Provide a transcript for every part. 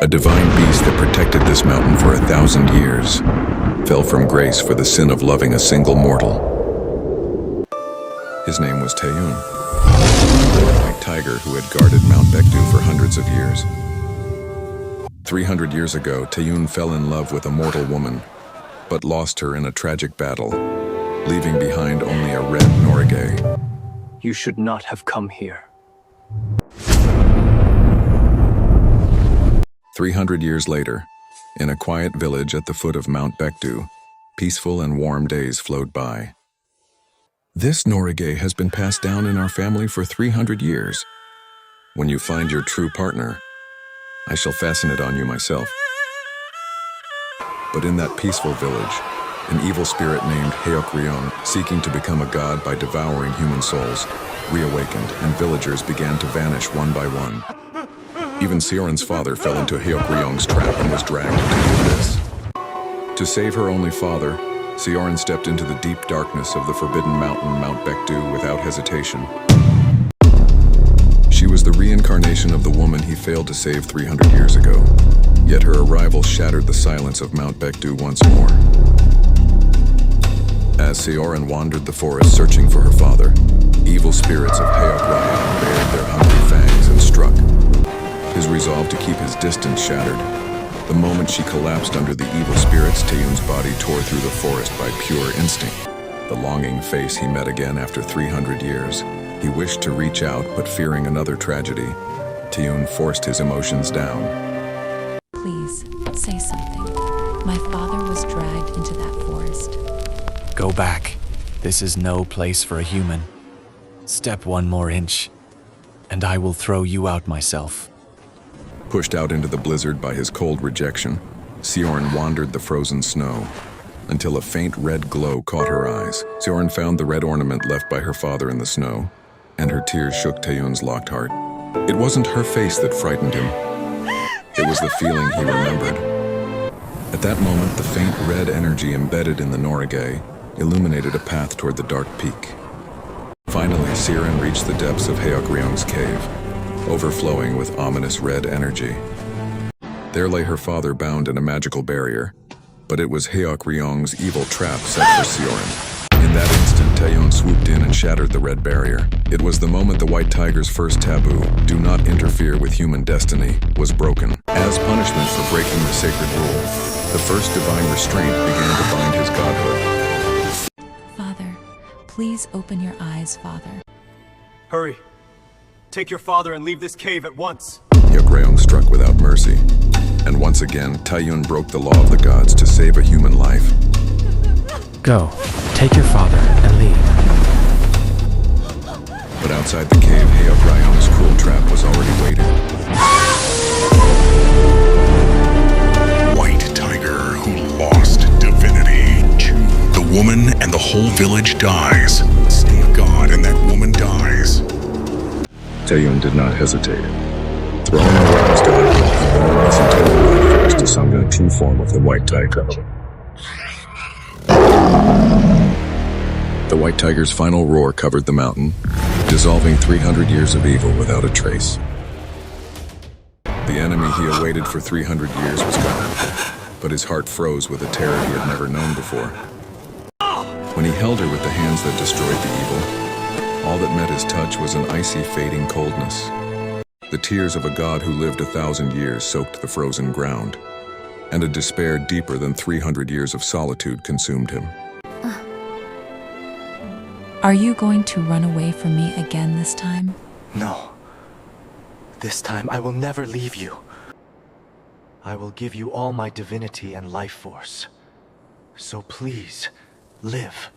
A divine beast that protected this mountain for 1,000 years fell from grace for the sin of loving a single mortal. His name was Taeyun, the white tiger who had guarded Mount Baekdu for hundreds of years. 300 years ago, Taeyun fell in love with a mortal woman, but lost her in a tragic battle, leaving behind only a red Norigae. You should not have come here. 300 years later, in a quiet village at the foot of Mount Baekdu, peaceful and warm days flowed by. This Norigae has been passed down in our family for 300 years. When you find your true partner, I shall fasten it on you myself. But in that peaceful village, an evil spirit named Heok-ryong, seeking to become a god by devouring human souls, reawakened, and villagers began to vanish one by one. Even Seorin's father fell into Heok-ryong's trap and was dragged into the abyss. To save her only father, Seorin stepped into the deep darkness of the forbidden mountain, Mount Baekdu, without hesitation. She was the reincarnation of the woman he failed to save 300 years ago. Yet her arrival shattered the silence of Mount Baekdu once more. As Seorin wandered the forest searching for her father, evil spirits of Heok-ryong bared their hungry fangs and struck. His resolve to keep his distance shattered. The moment she collapsed under the evil spirits, Taeyun's body tore through the forest by pure instinct. The longing face he met again after 300 years. He wished to reach out, but fearing another tragedy, Taeyun forced his emotions down. Please, say something. My father was dragged into that forest. Go back. This is no place for a human. Step one more inch, and I will throw you out myself. Pushed out into the blizzard by his cold rejection, Seorin wandered the frozen snow until a faint red glow caught her eyes. Seorin found the red ornament left by her father in the snow, and her tears shook Taeyun's locked heart. It wasn't her face that frightened him. It was the feeling he remembered. At that moment, the faint red energy embedded in the Norigae illuminated a path toward the dark peak. Finally, Seorin reached the depths of Heok-ryong's cave, overflowing with ominous red energy. There lay her father bound in a magical barrier, but it was Heok-ryong's evil trap set for Seorin. In that instant, Taeyun swooped in and shattered the red barrier. It was the moment the white tiger's first taboo, do not interfere with human destiny, was broken. As punishment for breaking the sacred rule, the first divine restraint began to bind his godhood. Father, please open your eyes, Father. Hurry. Take your father and leave this cave at once. Heok-ryong struck without mercy. And once again, Taeyun broke the law of the gods to save a human life. Go, take your father and leave. But outside the cave, Heok-ryong's cruel trap was already waiting. White tiger who lost divinity. The woman and the whole village dies. Stay of God and that woman dies. Taeyun did not hesitate. Throwing away his god, he intended life force to summon the true form of the white tiger. The white tiger's final roar covered the mountain, dissolving 300 years of evil without a trace. The enemy he awaited for 300 years was gone, but his heart froze with a terror he had never known before. When he held her with the hands that destroyed the evil, all that met his touch was an icy, fading coldness. The tears of a god who lived 1,000 years soaked the frozen ground, and a despair deeper than 300 years of solitude consumed him. Are you going to run away from me again this time? No. This time I will never leave you. I will give you all my divinity and life force. So please, live.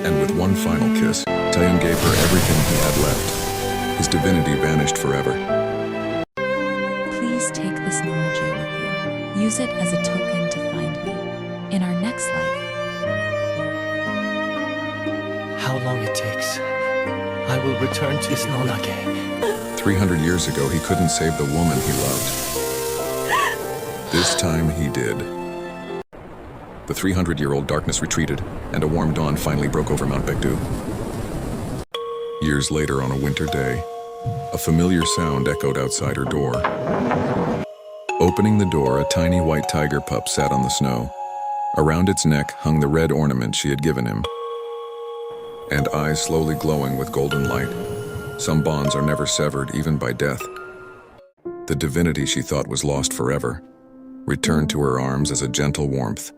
And with one final kiss, Taeyun gave her everything he had left. His divinity vanished forever. Please take this Norigae with you. Use it as a token to find me in our next life. How long it takes, I will return to this Norigae. 300 years ago, he couldn't save the woman he loved. This time he did. The 300-year-old darkness retreated, and a warm dawn finally broke over Mount Baekdu. Years later, on a winter day, A familiar sound echoed outside her door. Opening the door, a tiny white tiger pup sat on the snow. Around its neck hung the red ornament she had given him, and eyes slowly glowing with golden light. Some bonds are never severed, even by death. The divinity she thought was lost forever returned to her arms as a gentle warmth.